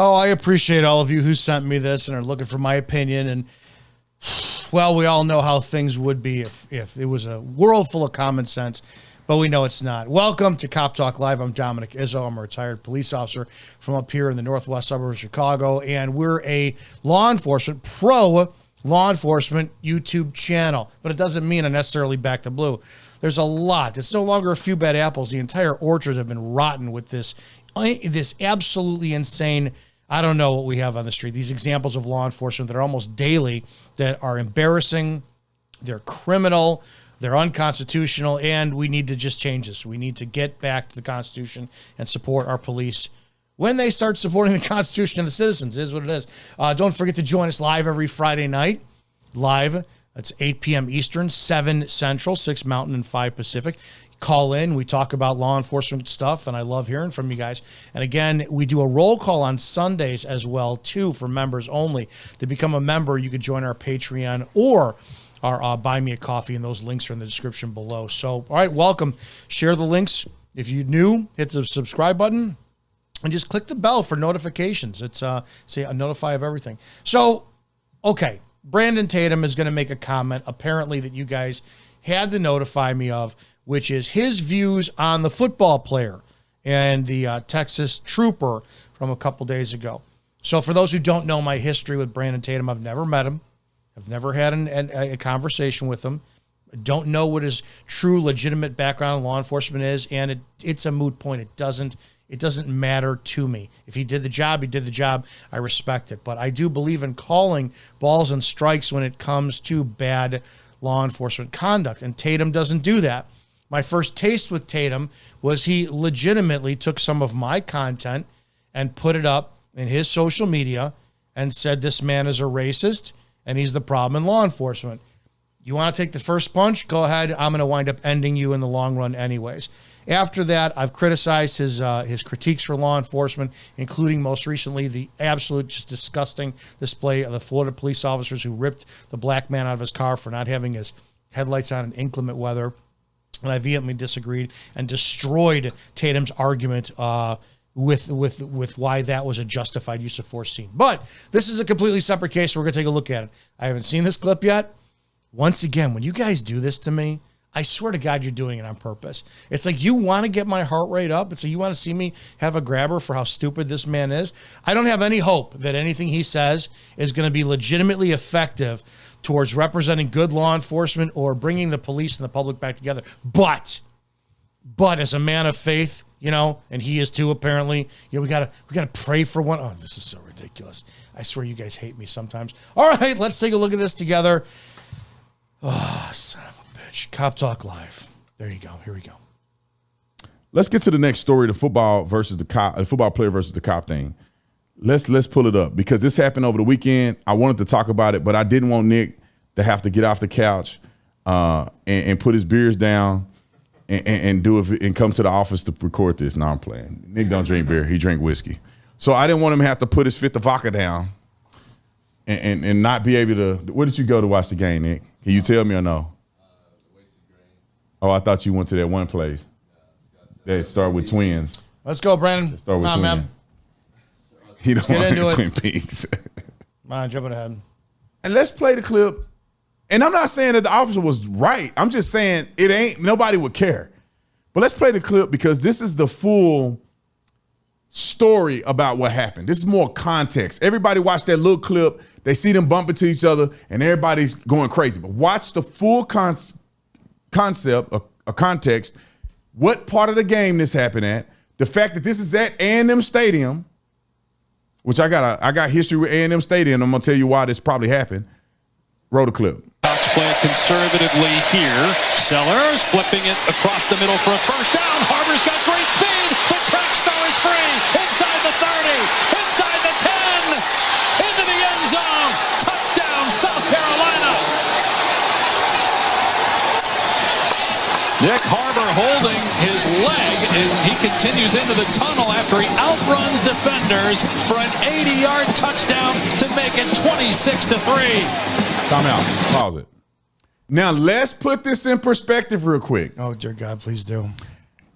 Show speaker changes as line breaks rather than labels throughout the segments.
Oh, I appreciate all of you who sent me this and are looking for my opinion. And, well, we all know how things would be if it was a world full of common sense, but we know it's not. Welcome to Cop Talk Live. I'm Dominick Izzo. I'm a retired police officer from up here in the northwest suburbs of Chicago, and we're a law enforcement, pro-law enforcement YouTube channel, but it doesn't mean I necessarily back the blue. There's a lot. It's no longer a few bad apples. The entire orchards have been rotten with this absolutely insane, I don't know what we have on the street. These examples of law enforcement that are almost daily that are embarrassing, they're criminal, they're unconstitutional, and we need to just change this. We need to get back to the Constitution and support our police when they start supporting the Constitution and the citizens, is what it is. Don't forget to join us live every Friday night. Live. That's 8 p.m. Eastern, 7 Central, 6 Mountain, and 5 Pacific. Call in. We talk about law enforcement stuff, and I love hearing from you guys. And again, we do a roll call on Sundays as well, too, for members only. To become a member, you can join our Patreon or our Buy Me a Coffee, and those links are in the description below. So, all right, welcome. Share the links. If you're new, hit the subscribe button and just click the bell for notifications. It's say a notify of everything. So, okay, Brandon Tatum is going to make a comment, apparently, that you guys had to notify me of, which is his views on the football player and the Texas trooper from a couple days ago. So for those who don't know my history with Brandon Tatum, I've never met him. I've never had a conversation with him. I don't know what his true legitimate background in law enforcement is, and it's a moot point. It doesn't matter to me. If he did the job, he did the job. I respect it. But I do believe in calling balls and strikes when it comes to bad law enforcement conduct, and Tatum doesn't do that. My first taste with Tatum was he legitimately took some of my content and put it up in his social media and said this man is a racist and he's the problem in law enforcement. You want to take the first punch? Go ahead. I'm going to wind up ending you in the long run anyways. After that, I've criticized his critiques for law enforcement, including most recently the absolute just disgusting display of the Florida police officers who ripped the black man out of his car for not having his headlights on in inclement weather. And I vehemently disagreed and destroyed Tatum's argument with why that was a justified use of force scene. But this is a completely separate case, so we're going to take a look at it. I haven't seen this clip yet. Once again, when you guys do this to me, I swear to God, you're doing it on purpose. It's like you want to get my heart rate up. It's like you want to see me have a grabber for how stupid this man is. I don't have any hope that anything he says is going to be legitimately effective towards representing good law enforcement or bringing the police and the public back together. But as a man of faith, and he is too, apparently, we gotta pray for one. Oh, this is so ridiculous. I swear you guys hate me sometimes. All right, let's take a look at this together. Oh, son of a bitch. Cop Talk Live. There you go. Here we go.
Let's get to the next story, the football versus the cop, the football player versus the cop thing. Let's pull it up because this happened over the weekend. I wanted to talk about it, but I didn't want Nick to have to get off the couch and put his beers down and do it and come to the office to record this. No, I'm playing. Nick don't drink beer. He drink whiskey. So I didn't want him to have to put his fifth of vodka down and not be able to. Where did you go to watch the game, Nick? Can you tell me or no? Oh, I thought you went to that one place that started with twins.
Let's go, Brandon.
Start with twins. Man. He don't want to Twin Peaks.
Come on, jumping ahead.
And let's play the clip. And I'm not saying that the officer was right. I'm just saying nobody would care. But let's play the clip because this is the full story about what happened. This is more context. Everybody watch that little clip. They see them bump into each other and everybody's going crazy. But watch the full concept, a context, what part of the game this happened at, the fact that this is at A&M Stadium, which I got history with A&M Stadium. I'm going to tell you why this probably happened. Roll the clip.
Sox play conservatively here. Sellers flipping it across the middle for a first down. Harbor's got great speed. The track star is free. Inside the 30. Inside the 10. Into the end zone. Touchdown, South Carolina. Nick Harbor holding his leg, and he continues into the tunnel after he outruns defenders for an 80-yard touchdown to make it 26-3.
Time out. Pause it. Now, let's put this in perspective real quick.
Oh, dear God, please do.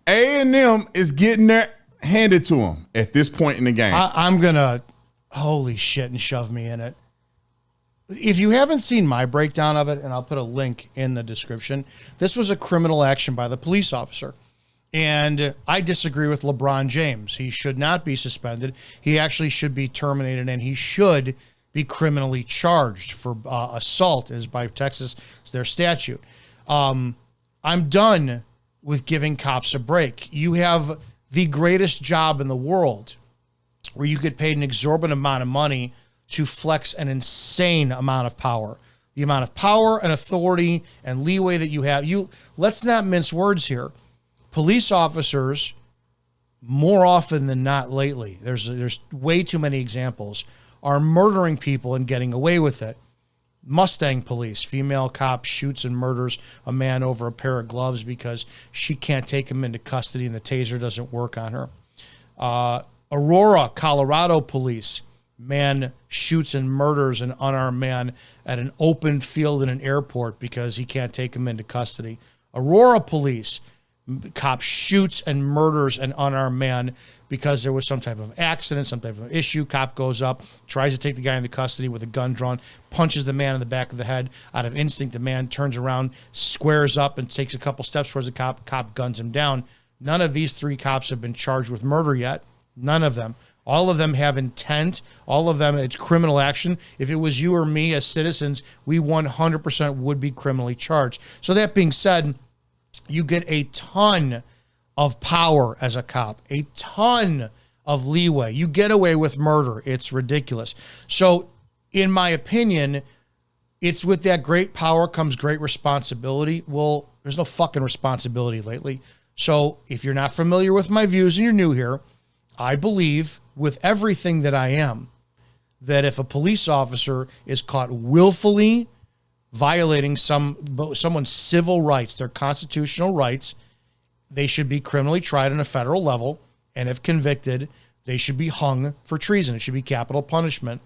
A&M is getting their handed to them at this point in the game.
I'm going to holy shit, and shove me in it. If you haven't seen my breakdown of it, and I'll put a link in the description, this was a criminal action by the police officer. And I disagree with LeBron James. He should not be suspended. He actually should be terminated, and he should be criminally charged for assault, as by Texas, it's their statute. I'm done with giving cops a break. You have the greatest job in the world where you get paid an exorbitant amount of money to flex an insane amount of power. The amount of power and authority and leeway that you have. Let's not mince words here. Police officers, more often than not lately, there's way too many examples, are murdering people and getting away with it. Mustang police, female cop shoots and murders a man over a pair of gloves because she can't take him into custody and the taser doesn't work on her. Aurora, Colorado police, man shoots and murders an unarmed man at an open field in an airport because he can't take him into custody. Aurora police, cop shoots and murders an unarmed man because there was some type of accident, some type of issue. Cop goes up, tries to take the guy into custody with a gun drawn, punches the man in the back of the head. Out of instinct, the man turns around, squares up, and takes a couple steps towards the cop. Cop guns him down. None of these three cops have been charged with murder yet. None of them. All of them have intent. All of them, it's criminal action. If it was you or me as citizens, we 100% would be criminally charged. So that being said, you get a ton of power as a cop, a ton of leeway. You get away with murder. It's ridiculous. So in my opinion, it's with that great power comes great responsibility. Well, there's no fucking responsibility lately. So if you're not familiar with my views and you're new here, I believe with everything that I am, that if a police officer is caught willfully violating someone's civil rights, their constitutional rights, they should be criminally tried on a federal level, and if convicted, they should be hung for treason. It should be capital punishment.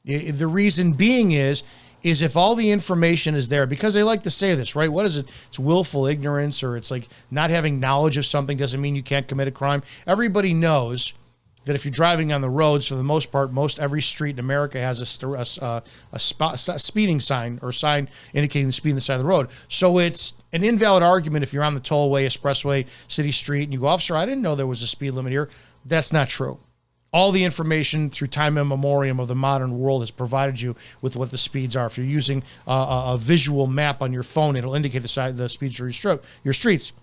The reason being is if all the information is there, because they like to say this, right? What is it? It's willful ignorance, or it's like not having knowledge of something doesn't mean you can't commit a crime. Everybody knows that if you're driving on the roads, for the most part, every street in America has a speeding sign or sign indicating the speed on the side of the road. So it's an invalid argument if you're on the tollway, expressway, city street, and you go, officer, I didn't know there was a speed limit here. That's not true. All the information through time immemorial of the modern world has provided you with what the speeds are. If you're using a visual map on your phone, it'll indicate the speeds for your streets.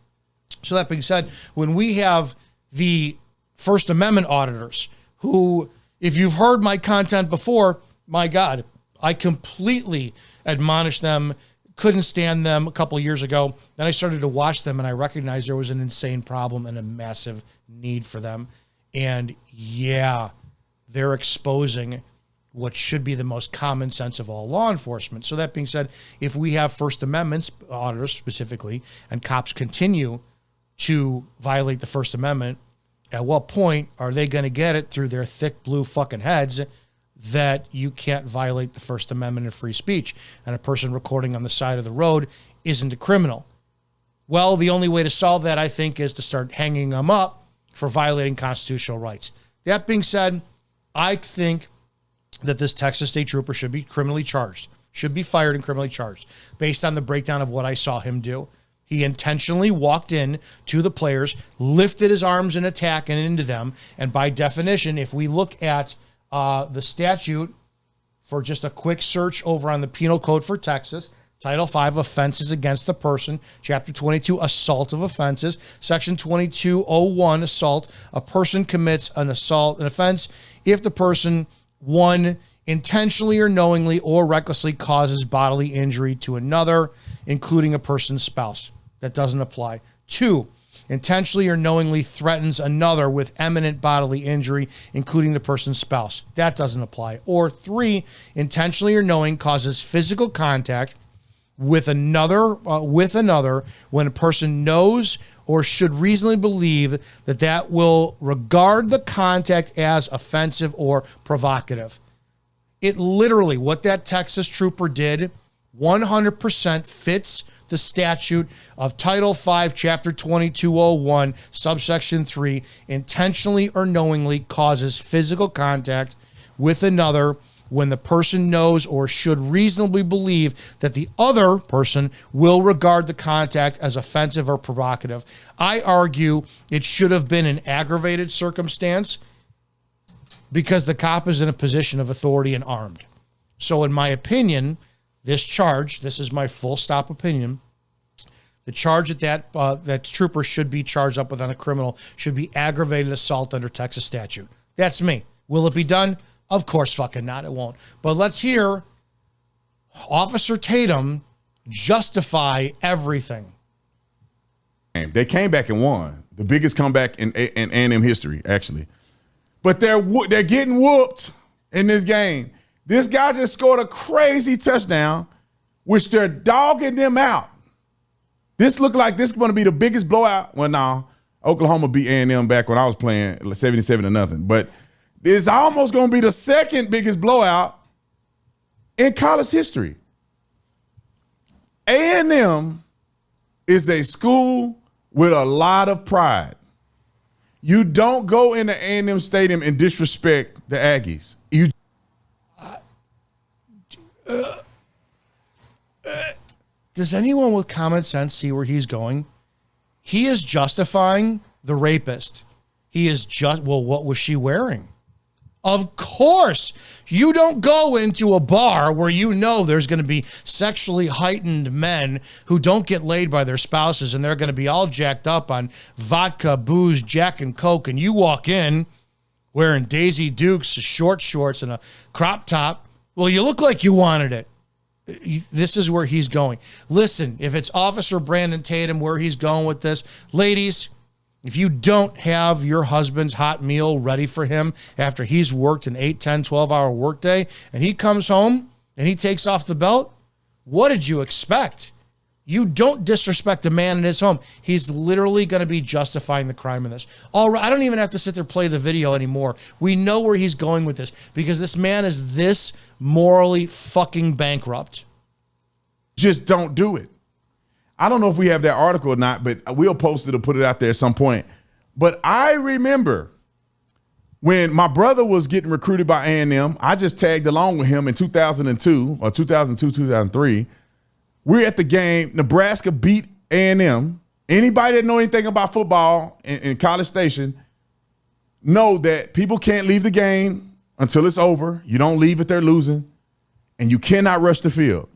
So that being said, when we have the First Amendment auditors who, if you've heard my content before, my God, I completely admonished them, couldn't stand them a couple of years ago. Then I started to watch them and I recognized there was an insane problem and a massive need for them. And yeah, they're exposing what should be the most common sense of all law enforcement. So that being said, if we have First Amendment auditors specifically and cops continue to violate the First Amendment, at what point are they going to get it through their thick blue fucking heads that you can't violate the First Amendment and free speech, and a person recording on the side of the road isn't a criminal? Well, the only way to solve that, I think, is to start hanging them up for violating constitutional rights. That being said, I think that this Texas State Trooper should be criminally charged, should be fired and criminally charged based on the breakdown of what I saw him do. He intentionally walked in to the players, lifted his arms in attack and into them. And by definition, if we look at the statute for just a quick search over on the Penal Code for Texas, Title 5, Offenses Against the Person, Chapter 22, Assault of Offenses, Section 2201, Assault, a person commits an offense if the person, 1, intentionally or knowingly or recklessly causes bodily injury to another, including a person's spouse. That doesn't apply. 2, intentionally or knowingly threatens another with imminent bodily injury, including the person's spouse. That doesn't apply. Or 3, intentionally or knowing causes physical contact with another when a person knows or should reasonably believe that will regard the contact as offensive or provocative. It literally, what that Texas trooper did, 100% fits the statute of Title 5, Chapter 2201, subsection 3, intentionally or knowingly causes physical contact with another when the person knows or should reasonably believe that the other person will regard the contact as offensive or provocative. I argue it should have been an aggravated circumstance because the cop is in a position of authority and armed. So in my opinion, this charge, this is my full stop opinion, the charge that trooper should be charged up with on a criminal should be aggravated assault under Texas statute. That's me. Will it be done? Of course fucking not. It won't. But let's hear Officer Tatum justify everything.
They came back and won. The biggest comeback in A&M history, actually. But they're getting whooped in this game. This guy just scored a crazy touchdown, which they're dogging them out. This looked like this is going to be the biggest blowout. Well, no, Oklahoma beat A&M back when I was playing 77-0. But it's almost going to be the second biggest blowout in college history. A&M is a school with a lot of pride. You don't go into A&M Stadium and disrespect the Aggies.
Does anyone with common sense see where he's going? He is justifying the rapist. He is what was she wearing? Of course, you don't go into a bar where you know there's going to be sexually heightened men who don't get laid by their spouses and they're going to be all jacked up on vodka, booze, Jack and Coke, and you walk in wearing Daisy Dukes, short shorts, and a crop top. Well, you look like you wanted it. This is where he's going. Listen, if it's Officer Brandon Tatum where he's going with this, ladies, if you don't have your husband's hot meal ready for him after he's worked an 8, 10, 12-hour workday and he comes home and he takes off the belt, what did you expect? You don't disrespect a man in his home. He's literally going to be justifying the crime in this. All right, I don't even have to sit there and play the video anymore. We know where he's going with this because this man is this morally fucking bankrupt.
Just don't do it. I don't know if we have that article or not, but we'll post it or put it out there at some point. But I remember when my brother was getting recruited by A&M, I just tagged along with him in 2002 or 2002, 2003. We're at the game. Nebraska beat A&M. Anybody that know anything about football in College Station know that people can't leave the game until it's over. You don't leave if they're losing, and you cannot rush the field.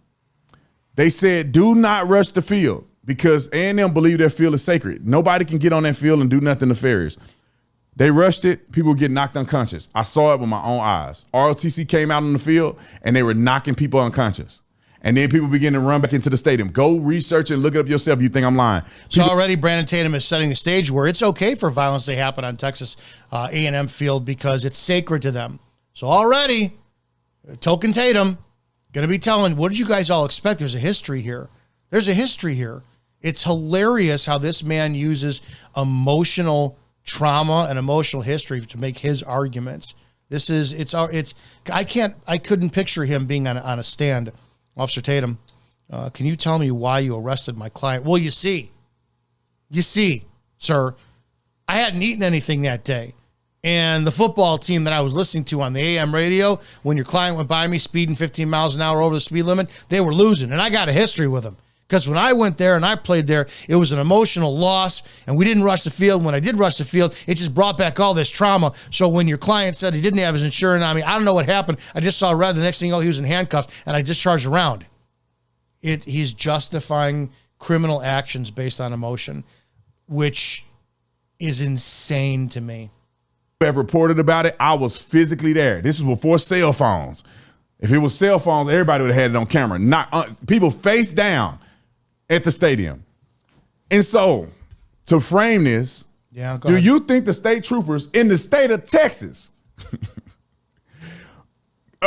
They said, do not rush the field because A&M believe their field is sacred. Nobody can get on that field and do nothing nefarious. They rushed it. People get knocked unconscious. I saw it with my own eyes. ROTC came out on the field, and they were knocking people unconscious. And then people begin to run back into the stadium. Go research and look it up yourself. You think I'm lying.
So already Brandon Tatum is setting the stage where it's okay for violence to happen on Texas A&M field because it's sacred to them. So already, Token Tatum going to be telling, what did you guys all expect? There's a history here. There's a history here. It's hilarious how this man uses emotional trauma and emotional history to make his arguments. I couldn't picture him being on a stand. Officer Tatum, can you tell me why you arrested my client? Well, you see, sir, I hadn't eaten anything that day. And the football team that I was listening to on the AM radio, when your client went by me speeding 15 miles an hour over the speed limit, they were losing. And I got a history with them. Because when I went there and I played there, it was an emotional loss, and we didn't rush the field. When I did rush the field, it just brought back all this trauma. So when your client said he didn't have his insurance on me, I don't know what happened. I just saw red. The next thing you know, he was in handcuffs, and I discharged a round. He's justifying criminal actions based on emotion, which is insane to me.
Have reported about it. I was physically there. This was before cell phones. If it was cell phones, everybody would have had it on camera. Not people face down at the stadium. And so, to frame this, do you think the state troopers in the state of Texas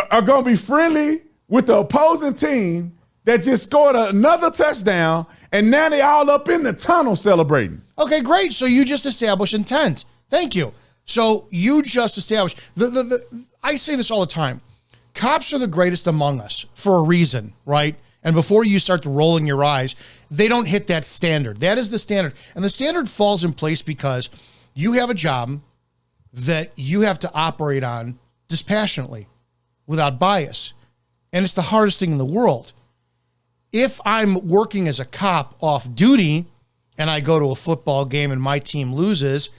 are going to be friendly with the opposing team that just scored another touchdown, and now they all up in the tunnel celebrating?
Okay, great. So you just established intent. Thank you. So you just established I say this all the time. Cops are the greatest among us for a reason, right? And before you start rolling your eyes, they don't hit that standard. That is the standard. And the standard falls in place because you have a job that you have to operate on dispassionately, without bias. And it's the hardest thing in the world. If I'm working as a cop off duty and I go to a football game and my team loses,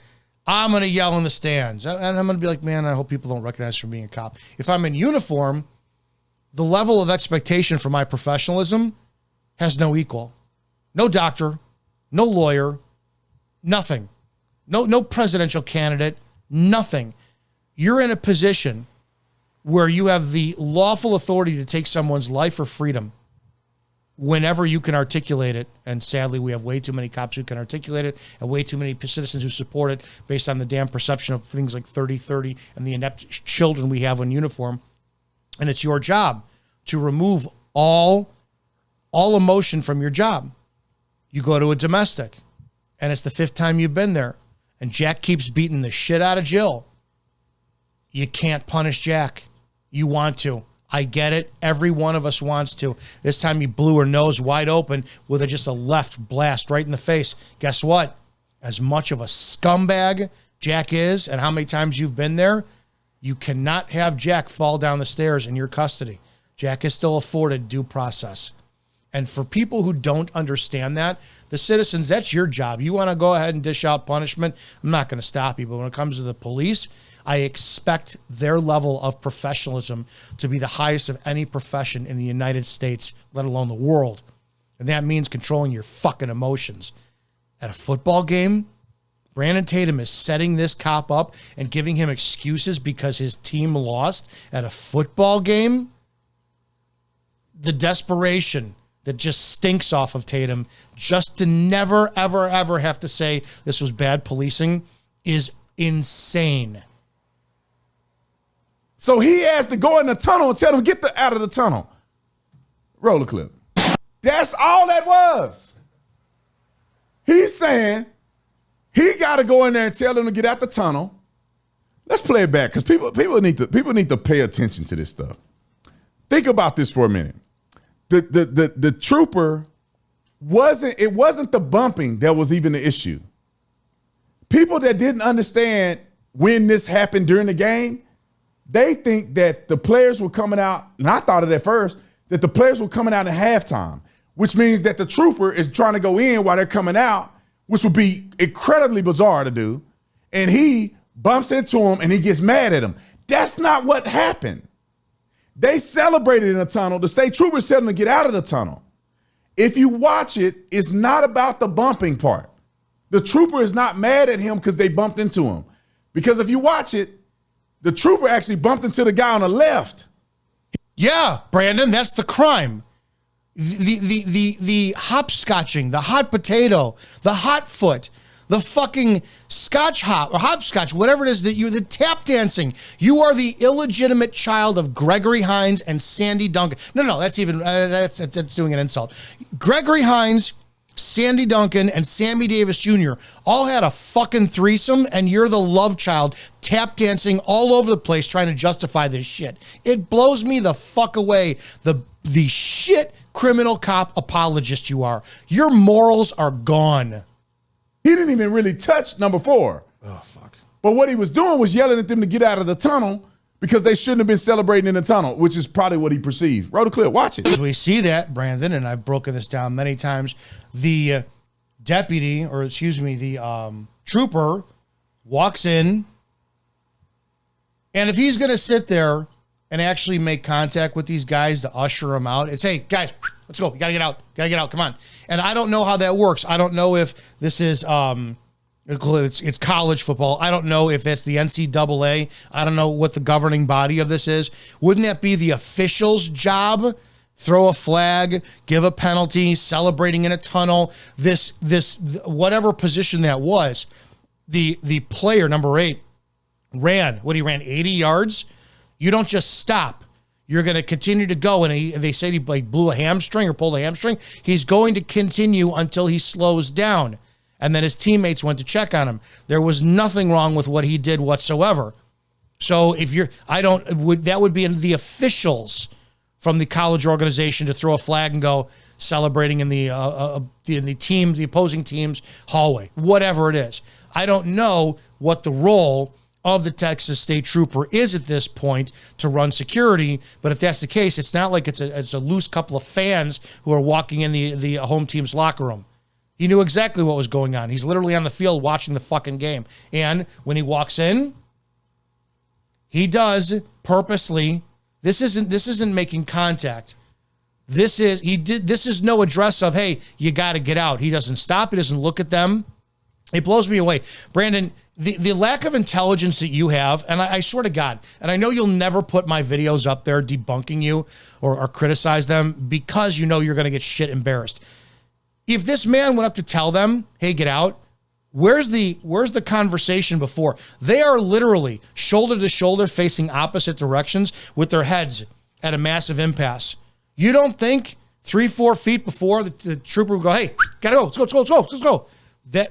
I'm going to yell in the stands. And I'm going to be like, man, I hope people don't recognize from being a cop. If I'm in uniform, the level of expectation for my professionalism has no equal. No doctor, no lawyer, nothing. No presidential candidate, nothing. You're in a position where you have the lawful authority to take someone's life or freedom whenever you can articulate it. And sadly, we have way too many cops who can articulate it and way too many citizens who support it based on the damn perception of things like 30-30 and the inept children we have in uniform. And it's your job to remove all emotion from your job. You go to a domestic and it's the 5th time you've been there and Jack keeps beating the shit out of Jill. You can't punish Jack. You want to. I get it. Every one of us wants to. This time he blew her nose wide open with just a left blast right in the face. Guess what? As much of a scumbag Jack is and how many times you've been there, you cannot have Jack fall down the stairs in your custody. Jack is still afforded due process. And for people who don't understand that, the citizens, that's your job. You want to go ahead and dish out punishment, I'm not going to stop you. But when it comes to the police, I expect their level of professionalism to be the highest of any profession in the United States, let alone the world. And that means controlling your fucking emotions. At a football game, Brandon Tatum is setting this cop up and giving him excuses because his team lost at a football game. The desperation that just stinks off of Tatum just to never, ever, ever have to say this was bad policing is insane.
So he has to go in the tunnel and tell them, get out of the tunnel. Roll the clip. That's all that was. He's saying he got to go in there and tell them to get out the tunnel. Let's play it back because people need to pay attention to this stuff. Think about this for a minute. The trooper wasn't the bumping that was even the issue. People that didn't understand when this happened during the game, they think that the players were coming out, and I thought it at first, that the players were coming out at halftime, which means that the trooper is trying to go in while they're coming out, which would be incredibly bizarre to do. And he bumps into him and he gets mad at him. That's not what happened. They celebrated in the tunnel. The state troopers said them to get out of the tunnel. If you watch it, it's not about the bumping part. The trooper is not mad at him because they bumped into him. Because if you watch it, the trooper actually bumped into the guy on the left.
Yeah, Brandon, that's the crime. The hopscotching, the hot potato, the hot foot, the fucking scotch hop or hopscotch, whatever it is that the tap dancing. You are the illegitimate child of Gregory Hines and Sandy Duncan. No, that's even that's doing an insult. Gregory Hines, Sandy Duncan, and Sammy Davis Jr. all had a fucking threesome, and you're the love child tap dancing all over the place trying to justify this shit. It blows me the fuck away. The shit criminal cop apologist you are. Your morals are gone.
He didn't even really touch number 4.
Oh, fuck.
But what he was doing was yelling at them to get out of the tunnel because they shouldn't have been celebrating in the tunnel, which is probably what he perceived. Roll the clip. Watch it.
As we see that, Brandon, and I've broken this down many times, the deputy, or excuse me, the trooper walks in, and if he's going to sit there and actually make contact with these guys to usher them out, it's, hey, guys, let's go. You got to get out. Got to get out. Come on. And I don't know how that works. I don't know if this is it's college football. I don't know if it's the NCAA. I don't know what the governing body of this is. Wouldn't that be the official's job? Throw a flag, give a penalty, celebrating in a tunnel. This whatever position that was, the player number 8 ran 80 yards. You don't just stop. You're going to continue to go. And they said he blew a hamstring or pulled a hamstring. He's going to continue until he slows down. And then his teammates went to check on him. There was nothing wrong with what he did whatsoever. So that would be in the officials from the college organization to throw a flag and go celebrating in the opposing team's hallway, whatever it is. I don't know what the role of the Texas State Trooper is at this point to run security. But if that's the case, it's not like it's a loose couple of fans who are walking in the home team's locker room. He knew exactly what was going on. He's literally on the field watching the fucking game. And when he walks in, he does purposely. This isn't making contact. This is no address of, hey, you got to get out. He doesn't stop. He doesn't look at them. It blows me away. Brandon, the lack of intelligence that you have, and I swear to God, and I know you'll never put my videos up there debunking you or criticize them because you know you're going to get shit embarrassed. If this man went up to tell them, hey, get out, where's the conversation before? They are literally shoulder to shoulder facing opposite directions with their heads at a massive impasse. You don't think 3-4 feet before the trooper would go, hey, gotta go, let's go.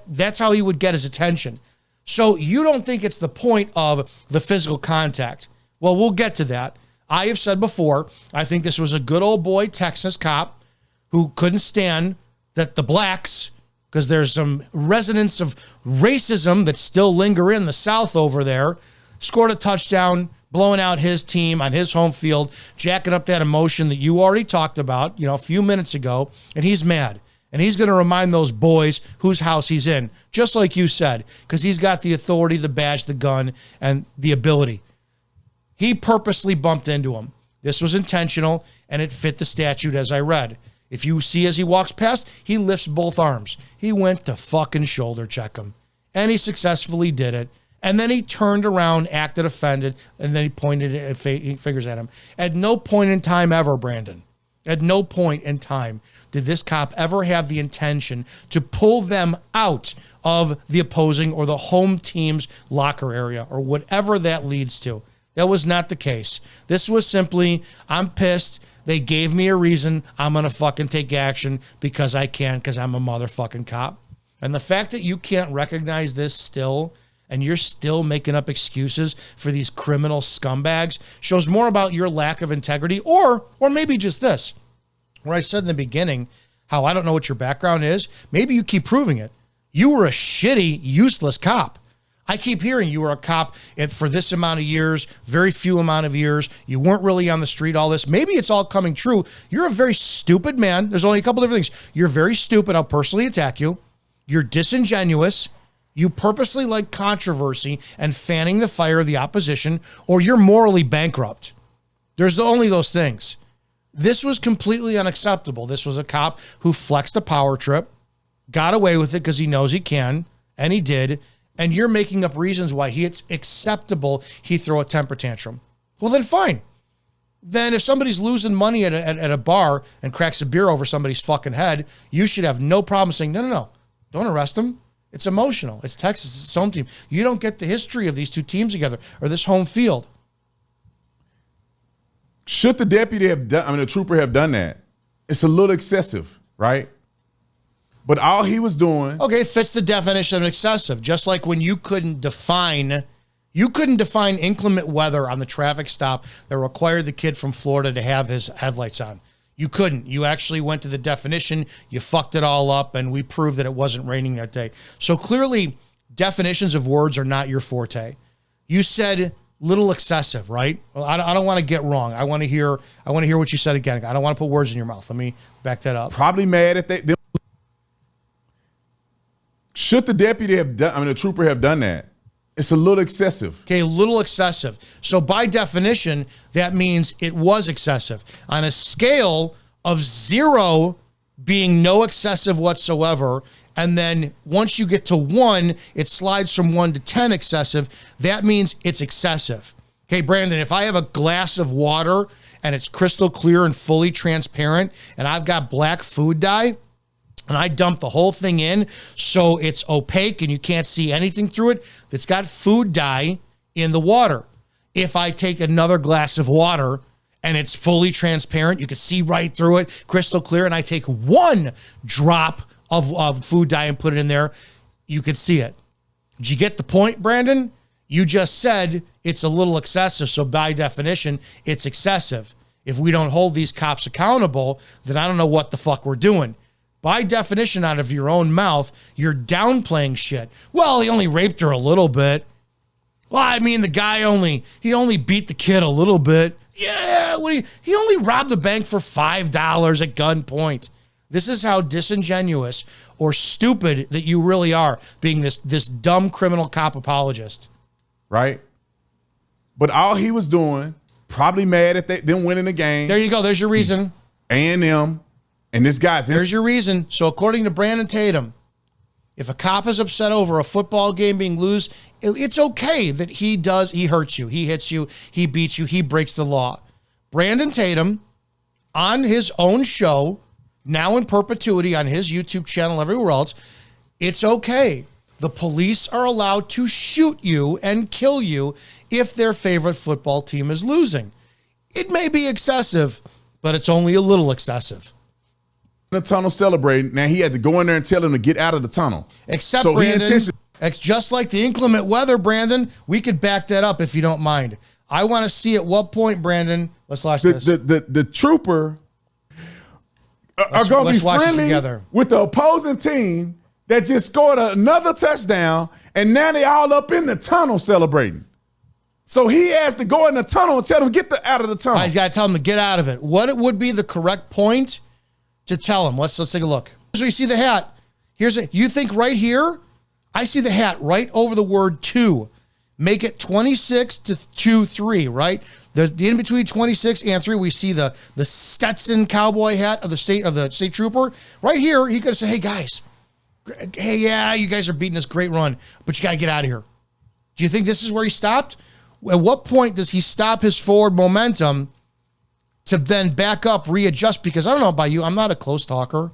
That's how he would get his attention. So you don't think it's the point of the physical contact. Well, we'll get to that. I have said before, I think this was a good old boy Texas cop who couldn't stand that the blacks, because there's some resonance of racism that still linger in the South over there, scored a touchdown, blowing out his team on his home field, jacking up that emotion that you already talked about, a few minutes ago, and he's mad. And he's going to remind those boys whose house he's in, just like you said, because he's got the authority, the badge, the gun, and the ability. He purposely bumped into him. This was intentional, and it fit the statute as I read. If you see as he walks past, he lifts both arms. He went to fucking shoulder check him, and he successfully did it. And then he turned around, acted offended, and then he pointed fingers at him. At no point in time ever, Brandon, at no point in time did this cop ever have the intention to pull them out of the opposing or the home team's locker area or whatever that leads to. That was not the case. This was simply, I'm pissed. They gave me a reason. I'm going to fucking take action because I can, because I'm a motherfucking cop. And the fact that you can't recognize this still, and you're still making up excuses for these criminal scumbags, shows more about your lack of integrity, or maybe just this, where I said in the beginning how I don't know what your background is. Maybe you keep proving it. You were a shitty, useless cop. I keep hearing you were a cop for this amount of years, very few amount of years. You weren't really on the street, all this. Maybe it's all coming true. You're a very stupid man. There's only a couple different things. You're very stupid. I'll personally attack you. You're disingenuous. You purposely like controversy and fanning the fire of the opposition, or you're morally bankrupt. There's only those things. This was completely unacceptable. This was a cop who flexed a power trip, got away with it because he knows he can, and he did, and you're making up reasons why it's acceptable he throw a temper tantrum. Well, then fine. Then if somebody's losing money at a bar and cracks a beer over somebody's fucking head, you should have no problem saying, no, don't arrest him. It's emotional. It's Texas. It's its home team. You don't get the history of these two teams together or this home field.
Should the the trooper have done that? It's a little excessive, right? But all he was doing.
Okay, it fits the definition of excessive. Just like when you couldn't define inclement weather on the traffic stop that required the kid from Florida to have his headlights on. You couldn't. You actually went to the definition. You fucked it all up, and we proved that it wasn't raining that day. So clearly, definitions of words are not your forte. You said little excessive, right? Well, I don't want to get wrong. I want to hear what you said again. I don't want to put words in your mouth. Let me back that up.
Probably mad at that. Should the trooper have done that? It's a little excessive.
Okay, a little excessive. So by definition, that means it was excessive. On a scale of 0 being no excessive whatsoever, and then once you get to 1, it slides from 1 to 10 excessive, that means it's excessive. Okay, Brandon, if I have a glass of water and it's crystal clear and fully transparent, and I've got black food dye, and I dump the whole thing in so it's opaque and you can't see anything through it, that's got food dye in the water. If I take another glass of water and it's fully transparent, you can see right through it, crystal clear, and I take 1 drop of food dye and put it in there, you can see it. Did you get the point, Brandon? You just said it's a little excessive, so by definition, it's excessive. If we don't hold these cops accountable, then I don't know what the fuck we're doing. By definition, out of your own mouth, you're downplaying shit. Well, he only raped her a little bit. Well, I mean, the guy he only beat the kid a little bit. Yeah, he only robbed the bank for $5 at gunpoint. This is how disingenuous or stupid that you really are, being this dumb criminal cop apologist.
Right? But all he was doing, probably mad at them winning the game.
There you go. There's your reason.
A&M, and this guy's in.
There's your reason. So according to Brandon Tatum, if a cop is upset over a football game being loose, it's okay that he hurts you, he hits you, he beats you, he breaks the law. Brandon Tatum, on his own show, now in perpetuity on his YouTube channel, everywhere else, it's okay. The police are allowed to shoot you and kill you if their favorite football team is losing. It may be excessive, but it's only a little excessive.
The tunnel celebrating. Now he had to go in there and tell him to get out of the tunnel.
Except, so Brandon, it's just like the inclement weather, Brandon. We could back that up if you don't mind. I want to see at what point, Brandon. Let's watch this.
The trooper are going to be friendly with the opposing team that just scored another touchdown, and now they all up in the tunnel celebrating. So he has to go in the tunnel and tell them get out of the tunnel.
He's got to tell them to get out of it. What it would be the correct point to tell him? Let's take a look. So you see the hat. You think right here? I see the hat right over the word 2. Make it 26 to 3, right? In between 26 and 3, we see the Stetson cowboy hat of the state trooper. Right here, he could have said, hey, guys. Hey, yeah, you guys are beating this great run, but you got to get out of here. Do you think this is where he stopped? At what point does he stop his forward momentum to then back up, readjust? Because I don't know about you, I'm not a close talker.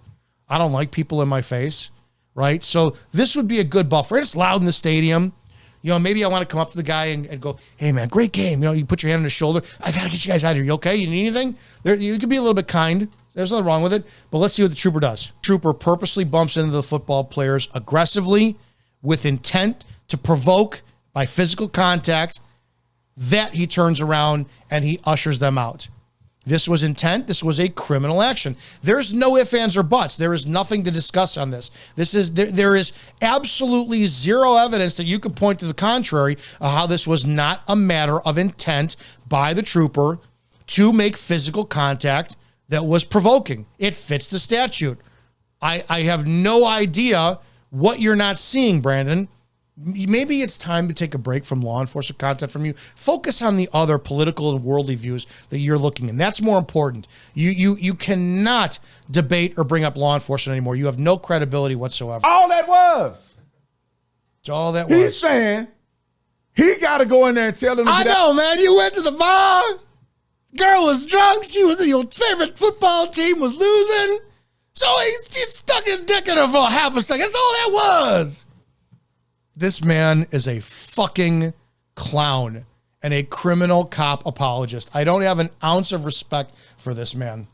I don't like people in my face, right? So this would be a good buffer. It's loud in the stadium. You know, maybe I want to come up to the guy and go, hey, man, great game. You know, you put your hand on his shoulder. I got to get you guys out of here. You okay? You need anything? You could be a little bit kind. There's nothing wrong with it. But let's see what the trooper does. Trooper purposely bumps into the football players aggressively with intent to provoke by physical contact. That he turns around and he ushers them out. This was intent. This was a criminal action. There's no ifs, ands, or buts. There is nothing to discuss on this. There is absolutely zero evidence that you could point to the contrary of how this was not a matter of intent by the trooper to make physical contact that was provoking. It fits the statute. I have no idea what you're not seeing, Brandon. Maybe it's time to take a break from law enforcement content from you. Focus on the other political and worldly views that you're looking in. That's more important. You cannot debate or bring up law enforcement anymore. You have no credibility whatsoever.
All that was.
It's all that was.
He's saying he got to go in there and tell them.
I know, man. You went to the bar. Girl was drunk. Your favorite football team was losing. So he stuck his dick in her for half a second. That's all that was. This man is a fucking clown and a criminal cop apologist. I don't have an ounce of respect for this man.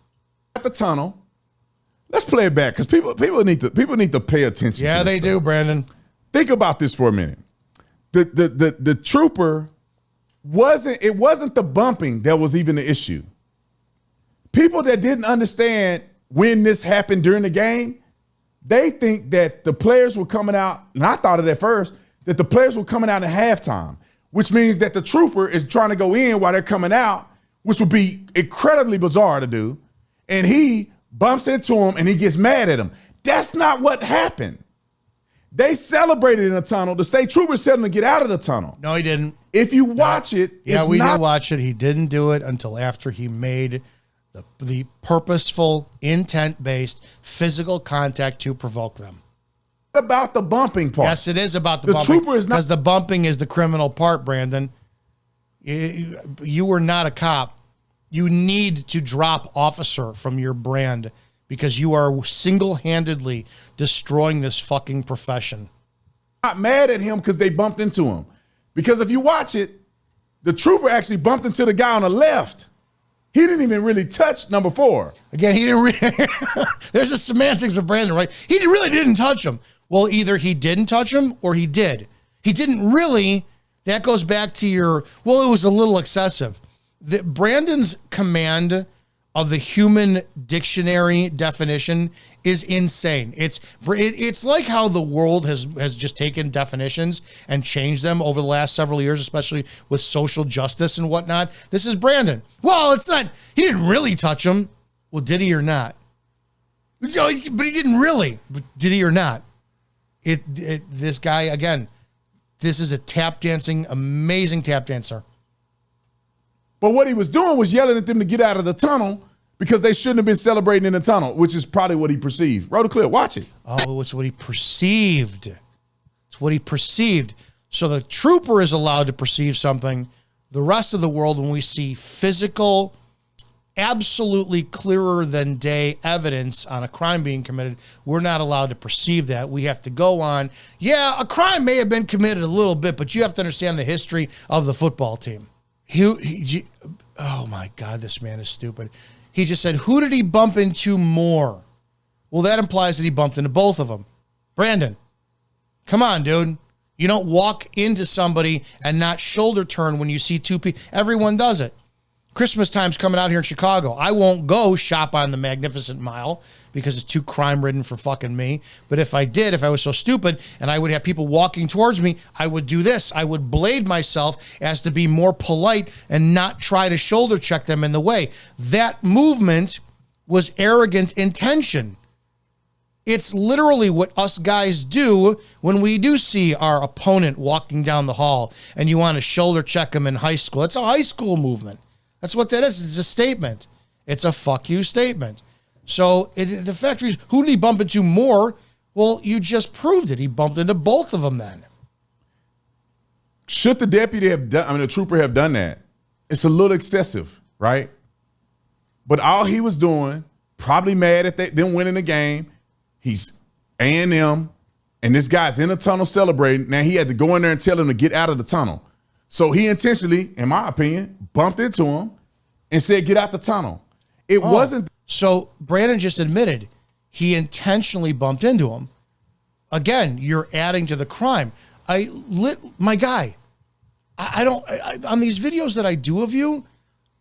At the tunnel, let's play it back because people need to pay attention.
Yeah, they do, Brandon.
Think about this for a minute. The trooper wasn't the bumping that was even the issue. People that didn't understand when this happened during the game, they think that the players were coming out, and I thought it at first, that the players were coming out at halftime, which means that the trooper is trying to go in while they're coming out, which would be incredibly bizarre to do. And he bumps into him and he gets mad at him. That's not what happened. They celebrated in the tunnel. The state troopers said him to get out of the tunnel.
No, he didn't.
If you watch it,
yeah, we did watch it. He didn't do it until after he made the purposeful, intent-based physical contact to provoke them.
About the bumping part.
Yes, it is about the bumping. Trooper is not, because the bumping is the criminal part, Brandon. You were not a cop. You need to drop officer from your brand because you are single-handedly destroying this fucking profession.
I'm not mad at him because they bumped into him. Because if you watch it, the trooper actually bumped into the guy on the left. He didn't even really touch number 4.
Again, he didn't there's the semantics of Brandon, right? He really didn't touch him. Well, either he didn't touch him or he did. He didn't really. That goes back to it was a little excessive. Brandon's command of the human dictionary definition is insane. It's like how the world has just taken definitions and changed them over the last several years, especially with social justice and whatnot. This is Brandon. Well, it's not, he didn't really touch him. Well, did he or not? But he didn't really. But did he or not? This guy, again, this is a tap dancing, amazing tap dancer.
But what he was doing was yelling at them to get out of the tunnel because they shouldn't have been celebrating in the tunnel, which is probably what he perceived. Roll the clip. Watch it.
Oh, it's what he perceived. It's what he perceived. So the trooper is allowed to perceive something. The rest of the world, when we see physical, absolutely clearer than day evidence on a crime being committed, we're not allowed to perceive that. We have to go on. Yeah, a crime may have been committed a little bit, but you have to understand the history of the football team. Oh my God, this man is stupid. He just said, who did he bump into more? Well, that implies that he bumped into both of them. Brandon, come on, dude. You don't walk into somebody and not shoulder turn when you see two people. Everyone does it. Christmas time's coming out here in Chicago. I won't go shop on the Magnificent Mile because it's too crime-ridden for fucking me. But if I did, if I was so stupid and I would have people walking towards me, I would do this. I would blade myself as to be more polite and not try to shoulder check them in the way. That movement was arrogant intention. It's literally what us guys do when we do see our opponent walking down the hall and you want to shoulder check them in high school. It's a high school movement. That's what that is. It's a statement. It's a fuck you statement. So the fact is, who did he bump into more? Well, you just proved it. He bumped into both of them then.
Should the deputy have done, the trooper have done that? It's a little excessive, right? But all he was doing, probably mad at them winning the game. He's A&M, and this guy's in the tunnel celebrating. Now he had to go in there and tell him to get out of the tunnel. So he intentionally, in my opinion, bumped into him and said, get out the tunnel. It wasn't.
So Brandon just admitted he intentionally bumped into him. Again, you're adding to the crime. My guy, on these videos that I do of you,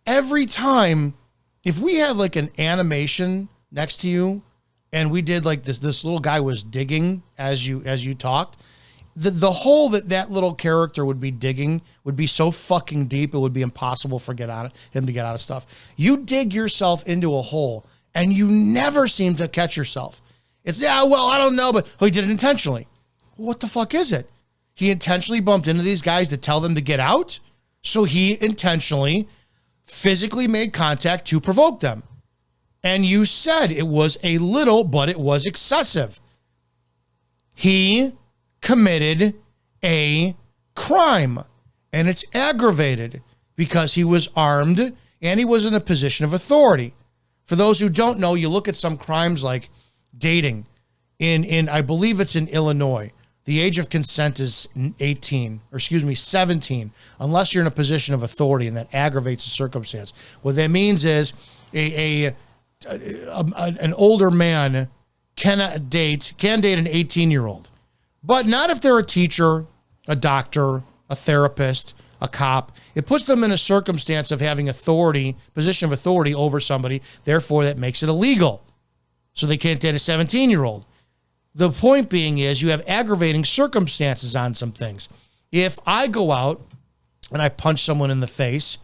every time, if we had like an animation next to you and we did like this little guy was digging as you talked, the hole that little character would be digging would be so fucking deep it would be impossible for him to get out of stuff. You dig yourself into a hole and you never seem to catch yourself. It's, yeah, well, I don't know, but he did it intentionally. What the fuck is it? He intentionally bumped into these guys to tell them to get out, so he intentionally physically made contact to provoke them. And you said it was a little, but it was excessive. He committed a crime, and it's aggravated because he was armed and he was in a position of authority. For those who don't know, you look at some crimes like dating in I believe it's in Illinois. The age of consent is 17, unless you're in a position of authority, and that aggravates the circumstance. What that means is an older man can date an 18-year-old. But not if they're a teacher, a doctor, a therapist, a cop. It puts them in a circumstance of having authority, position of authority over somebody. Therefore, that makes it illegal. So they can't date a 17-year-old. The point being is you have aggravating circumstances on some things. If I go out and I punch someone in the face,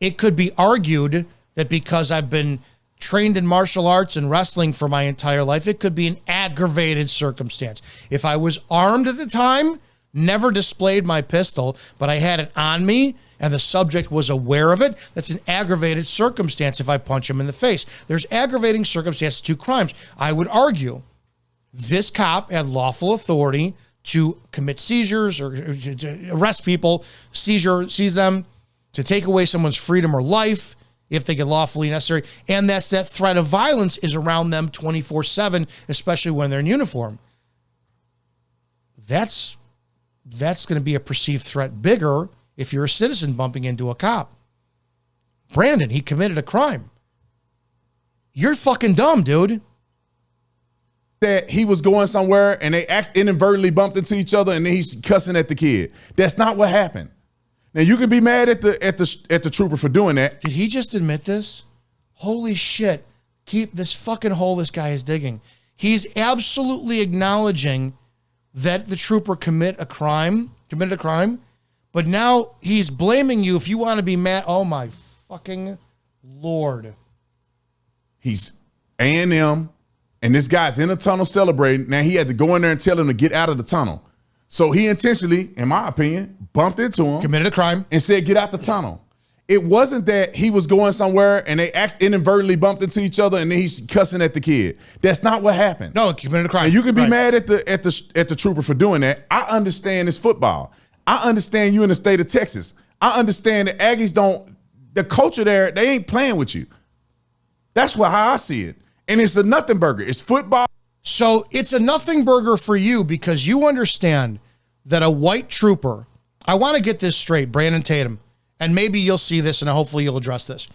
it could be argued that because I've been trained in martial arts and wrestling for my entire life, it could be an aggravated circumstance. If I was armed at the time, never displayed my pistol, but I had it on me and the subject was aware of it, that's an aggravated circumstance if I punch him in the face. There's aggravating circumstances to crimes. I would argue this cop had lawful authority to commit seizures or to arrest people, seize them, to take away someone's freedom or life, if they get lawfully necessary, and that threat of violence is around them 24/7, especially when they're in uniform. That's going to be a perceived threat bigger if you're a citizen bumping into a cop. Brandon, he committed a crime. You're fucking dumb, dude.
That he was going somewhere and they inadvertently bumped into each other and then he's cussing at the kid. That's not what happened. Now you can be mad at the trooper for doing that.
Did he just admit this? holy shit, keep this fucking hole this guy is digging. He's absolutely acknowledging that the trooper committed a crime, but now he's blaming you if you want to be mad. Oh my fucking Lord.
He's A&M, and this guy's in the tunnel celebrating. Now he had to go in there and tell him to get out of the tunnel. So he intentionally, in my opinion, bumped into him.
Committed a crime.
And said, get out the tunnel. It wasn't that he was going somewhere and they inadvertently bumped into each other and then he's cussing at the kid. That's not what happened.
No, committed a crime.
And you can be mad at the trooper for doing that. I understand it's football. I understand you in the state of Texas. I understand that Aggies the culture there, they ain't playing with you. That's how I see it. And it's a nothing burger. It's football.
So it's a nothing burger for you because you understand that a white trooper, I want to get this straight, Brandon Tatum, and maybe you'll see this and hopefully you'll address this.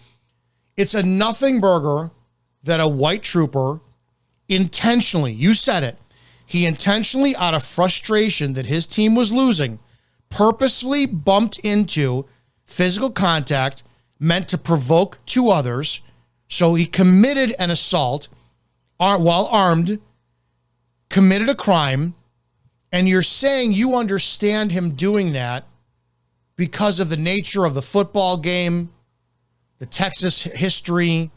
It's a nothing burger that a white trooper intentionally, you said it, he intentionally, out of frustration that his team was losing, purposefully bumped into physical contact meant to provoke two others. So he committed an assault while armed, committed a crime, and you're saying you understand him doing that because of the nature of the football game, the Texas history,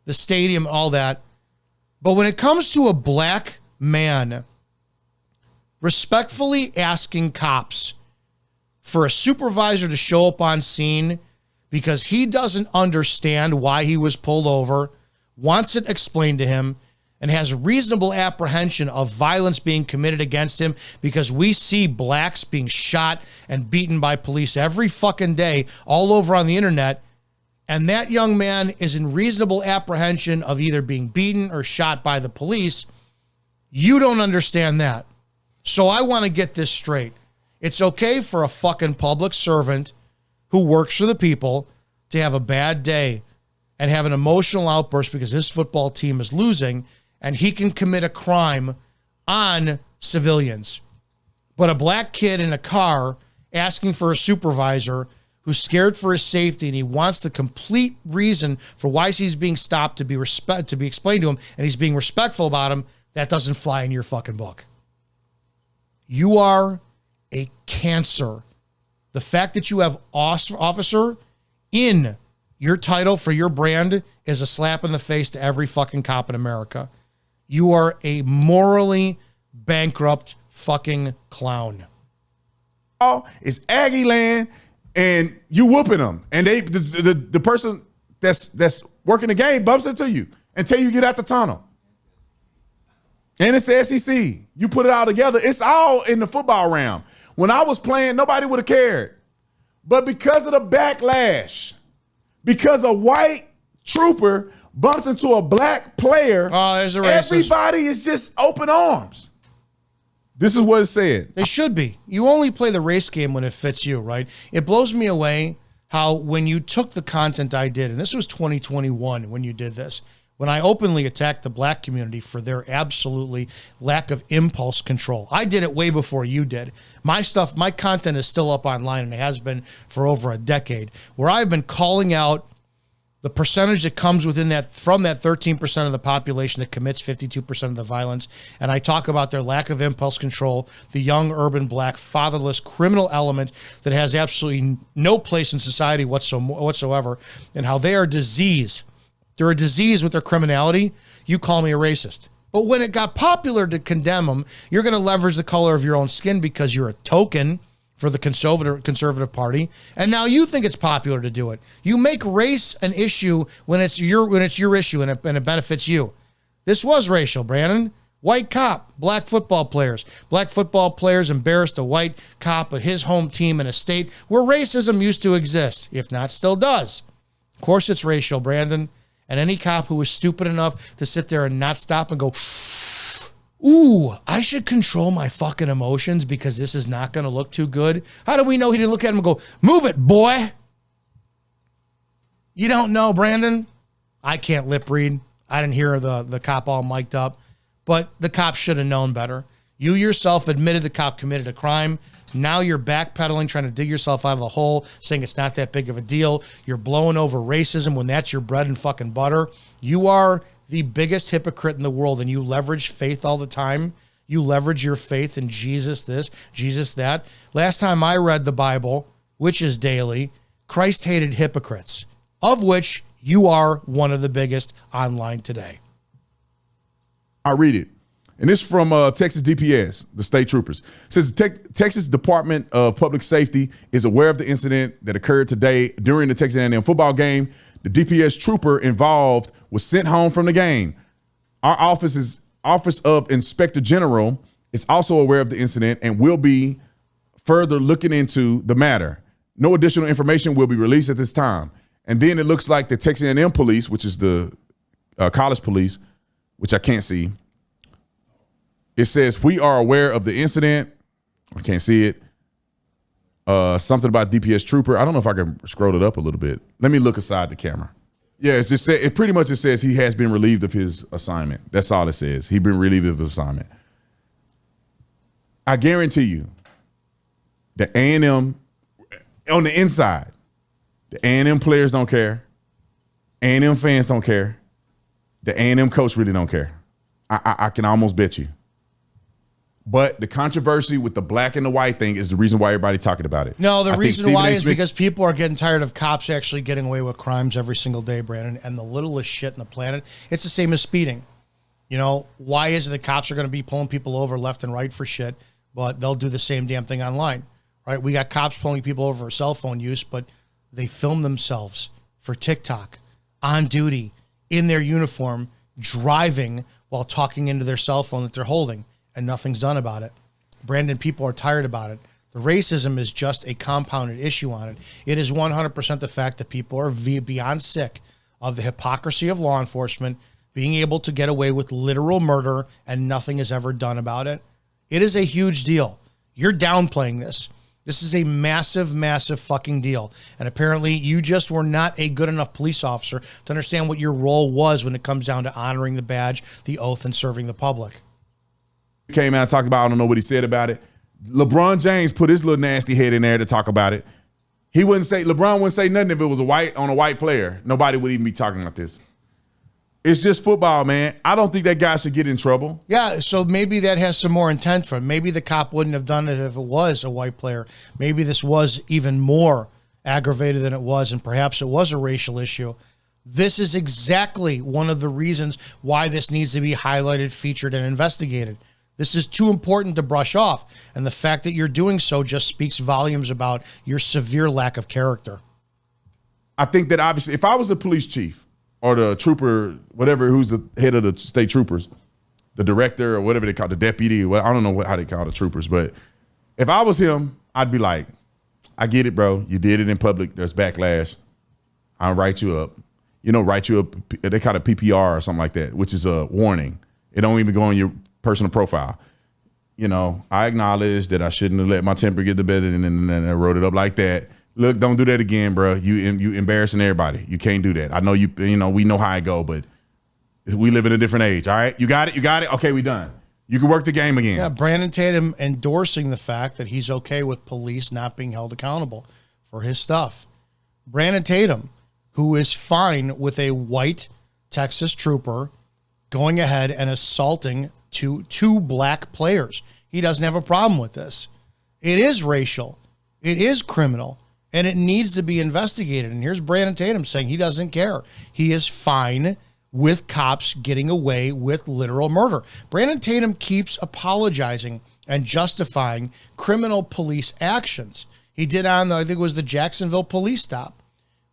the stadium, all that. But when it comes to a black man respectfully asking cops for a supervisor to show up on scene because he doesn't understand why he was pulled over, wants it explained to him, and has reasonable apprehension of violence being committed against him because we see blacks being shot and beaten by police every fucking day all over on the internet, and that young man is in reasonable apprehension of either being beaten or shot by the police. You don't understand that. So I want to get this straight. It's okay for a fucking public servant who works for the people to have a bad day and have an emotional outburst because his football team is losing and he can commit a crime on civilians. But a black kid in a car asking for a supervisor who's scared for his safety and he wants the complete reason for why he's being stopped to be explained to him, and he's being respectful about him, that doesn't fly in your fucking book. You are a cancer. The fact that you have officer in your title for your brand is a slap in the face to every fucking cop in America. You are a morally bankrupt fucking clown.
Oh, it's Aggie land, and you whooping them, and the person that's working the game bumps into you until you get out the tunnel. And it's the SEC. You put it all together. It's all in the football realm. When I was playing, nobody would have cared. But because of the backlash, because a white trooper bumped into a black player,
there's a racist.
Everybody is just open arms. This is what it said.
They should be. You only play the race game when it fits you, right? It blows me away how when you took the content I did, and this was 2021 when you did this, when I openly attacked the black community for their absolutely lack of impulse control. I did it way before you did. My content is still up online, and it has been for over a decade, where I've been calling out the percentage that comes within that, from that 13% of the population that commits 52% of the violence. And I talk about their lack of impulse control, the young, urban, black, fatherless, criminal element that has absolutely no place in society whatsoever, and how they are disease. They're a disease with their criminality. You call me a racist. But when it got popular to condemn them, you're going to leverage the color of your own skin because you're a token for the conservative party. And now you think it's popular to do it. You make race an issue when it's your issue and it benefits you. This was racial, Brandon. White cop, black football players. Black football players embarrassed a white cop at his home team in a state where racism used to exist, if not still does. Of course it's racial, Brandon. And any cop who was stupid enough to sit there and not stop and go, ooh, I should control my fucking emotions because this is not going to look too good. How do we know he didn't look at him and go, move it, boy? You don't know, Brandon. I can't lip read. I didn't hear the cop all mic'd up, but the cop should have known better. You yourself admitted the cop committed a crime. Now you're backpedaling, trying to dig yourself out of the hole, saying it's not that big of a deal. You're blowing over racism when that's your bread and fucking butter. You are the biggest hypocrite in the world, and you leverage faith all the time. You leverage your faith in Jesus this, Jesus that. Last time I read the Bible, which is daily, Christ hated hypocrites, of which you are one of the biggest online today.
I read it. And this is from Texas DPS, the state troopers. It says Texas Department of Public Safety is aware of the incident that occurred today during the Texas A&M football game. The DPS trooper involved was sent home from the game. Our Office of Inspector General is also aware of the incident and will be further looking into the matter. No additional information will be released at this time. And then it looks like the Texas A&M police, which is the college police, which I can't see. It says, we are aware of the incident. I can't see it. Something about DPS trooper. I don't know if I can scroll it up a little bit. Let me look aside the camera. Yeah, it's just it pretty much says he has been relieved of his assignment. That's all it says. He's been relieved of his assignment. I guarantee you, the A&M on the inside, the A&M players don't care. A&M fans don't care. The A&M coach really don't care. I can almost bet you. But the controversy with the black and the white thing is the reason why everybody's talking about it.
No, the reason why is because people are getting tired of cops actually getting away with crimes every single day, Brandon, and the littlest shit in the planet. It's the same as speeding. You know, why is it the cops are going to be pulling people over left and right for shit, but they'll do the same damn thing online, right? We got cops pulling people over for cell phone use, but they film themselves for TikTok, on duty, in their uniform, driving while talking into their cell phone that they're holding. And nothing's done about it. Brandon, people are tired about it. The racism is just a compounded issue on it. It is 100% the fact that people are beyond sick of the hypocrisy of law enforcement being able to get away with literal murder and nothing is ever done about it. It is a huge deal. You're downplaying this. This is a massive, massive fucking deal. And apparently you just were not a good enough police officer to understand what your role was when it comes down to honoring the badge, the oath, and serving the public.
Came out and talked about, I don't know what he said about it. LeBron James put his little nasty head in there to talk about it. LeBron wouldn't say nothing if it was a white player. Nobody would even be talking about this. It's just football, man. I don't think that guy should get in trouble.
Yeah, so maybe that has some more intent for him. Maybe the cop wouldn't have done it if it was a white player. Maybe this was even more aggravated than it was, and perhaps it was a racial issue. This is exactly one of the reasons why this needs to be highlighted, featured, and investigated. This is too important to brush off, and the fact that you're doing so just speaks volumes about your severe lack of character.
I think that obviously, if I was the police chief or the trooper, whatever, who's the head of the state troopers, the director or whatever they call the deputy, I don't know how they call the troopers, but if I was him, I'd be like, I get it, bro. You did it in public. There's backlash. I'll write you up. Write you up. They call it PPR or something like that, which is a warning. It don't even go on your personal profile. I acknowledge that I shouldn't have let my temper get the better, and then I wrote it up like that. Look, don't do that again, bro. You embarrassing everybody. You can't do that. I know we know how I go, but we live in a different age. All right, you got it. Okay, we done. You can work the game again.
Yeah, Brandon Tatum endorsing the fact that he's okay with police not being held accountable for his stuff. Brandon Tatum, who is fine with a white Texas trooper going ahead and assaulting two black players. He doesn't have a problem with this. It is racial. It is criminal. And it needs to be investigated. And here's Brandon Tatum saying he doesn't care. He is fine with cops getting away with literal murder. Brandon Tatum keeps apologizing and justifying criminal police actions. He did on, I think it was the Jacksonville police stop,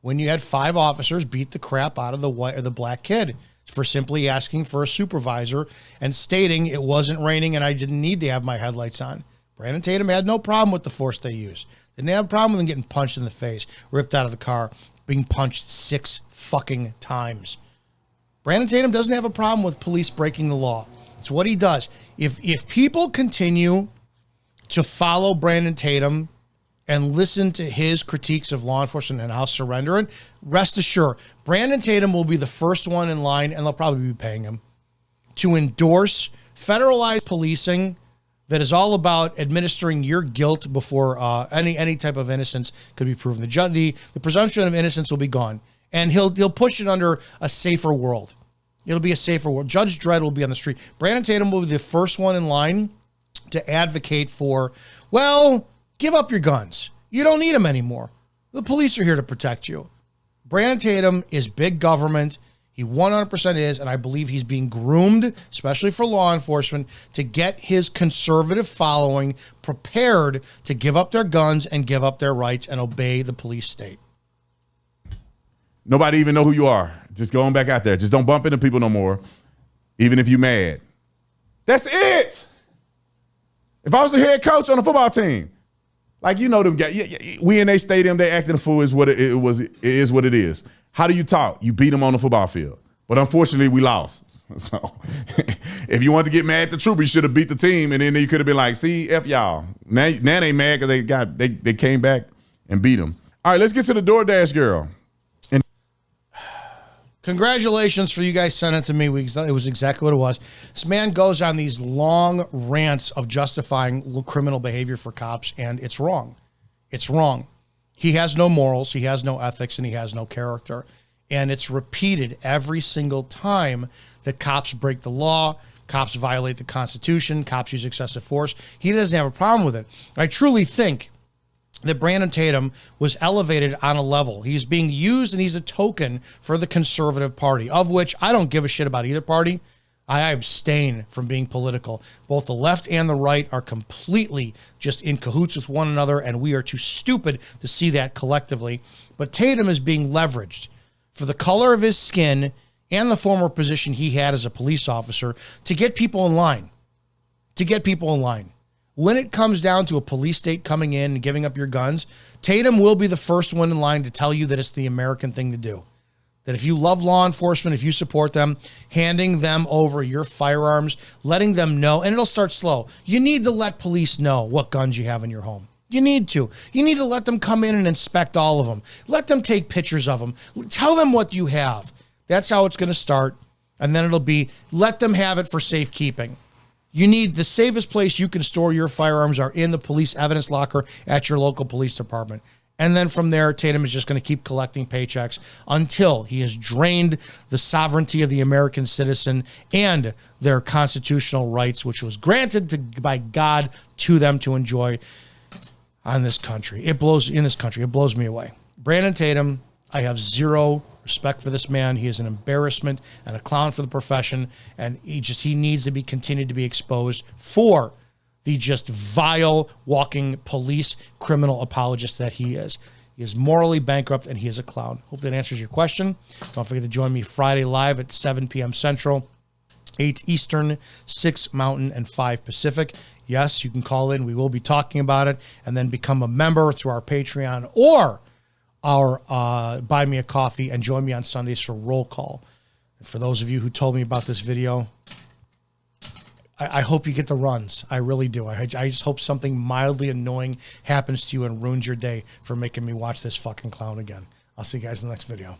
when you had 5 officers beat the crap out of the black kid for simply asking for a supervisor and stating it wasn't raining and I didn't need to have my headlights on. Brandon Tatum had no problem with the force they used. Didn't have a problem with them getting punched in the face, ripped out of the car, being punched 6 fucking times. Brandon Tatum doesn't have a problem with police breaking the law. It's what he does. If people continue to follow Brandon Tatum and listen to his critiques of law enforcement and how surrendering, rest assured, Brandon Tatum will be the first one in line, and they'll probably be paying him, to endorse federalized policing that is all about administering your guilt before any type of innocence could be proven. The presumption of innocence will be gone, and he'll push it under a safer world. It'll be a safer world. Judge Dredd will be on the street. Brandon Tatum will be the first one in line to advocate for, well, give up your guns. You don't need them anymore. The police are here to protect you. Brandon Tatum is big government. He 100% is, and I believe he's being groomed, especially for law enforcement, to get his conservative following prepared to give up their guns and give up their rights and obey the police state.
Nobody even know who you are. Just going back out there. Just don't bump into people no more, even if you mad. That's it. If I was a head coach on a football team, like you know them guys, we in a stadium, they acting a fool is what it is what it is. How do you talk? You beat them on the football field. But unfortunately, we lost. So if you want to get mad at the trooper, you should have beat the team, and then you could have been like, see, F y'all. Now they mad because they came back and beat them. All right, let's get to the DoorDash girl.
Congratulations for you guys sent it to me. It was exactly what it was. This man goes on these long rants of justifying criminal behavior for cops, and it's wrong. It's wrong. He has no morals, he has no ethics, and he has no character. And it's repeated every single time that cops break the law, cops violate the Constitution, cops use excessive force. He doesn't have a problem with it. I truly think that Brandon Tatum was elevated on a level. He's being used and he's a token for the conservative party, of which I don't give a shit about either party. I abstain from being political. Both the left and the right are completely just in cahoots with one another, and we are too stupid to see that collectively. But Tatum is being leveraged for the color of his skin and the former position he had as a police officer to get people in line. When it comes down to a police state coming in and giving up your guns, Tatum will be the first one in line to tell you that it's the American thing to do. That if you love law enforcement, if you support them, handing them over your firearms, letting them know, and it'll start slow. You need to let police know what guns you have in your home. You need to. You need to let them come in and inspect all of them. Let them take pictures of them. Tell them what you have. That's how it's going to start. And then it'll be, let them have it for safekeeping. You need the safest place you can store your firearms are in the police evidence locker at your local police department. And then from there, Tatum is just going to keep collecting paychecks until he has drained the sovereignty of the American citizen and their constitutional rights, which was granted by God to them to enjoy on this country. It blows me away. Brandon Tatum, I have zero respect for this man. He is an embarrassment and a clown for the profession, and he needs to be continued to be exposed for the just vile walking police criminal apologist that he is. He is morally bankrupt, and he is a clown. Hope that answers your question. Don't forget to join me Friday live at 7 p.m. Central, 8 Eastern, 6 Mountain, and 5 Pacific. Yes, you can call in. We will be talking about it, and then become a member through our Patreon or our Buy Me a Coffee, and join me on Sundays for Roll Call. And for those of you who told me about this video, I hope you get the runs. I really do. I just hope something mildly annoying happens to you and ruins your day for making me watch this fucking clown again. I'll see you guys in the next video.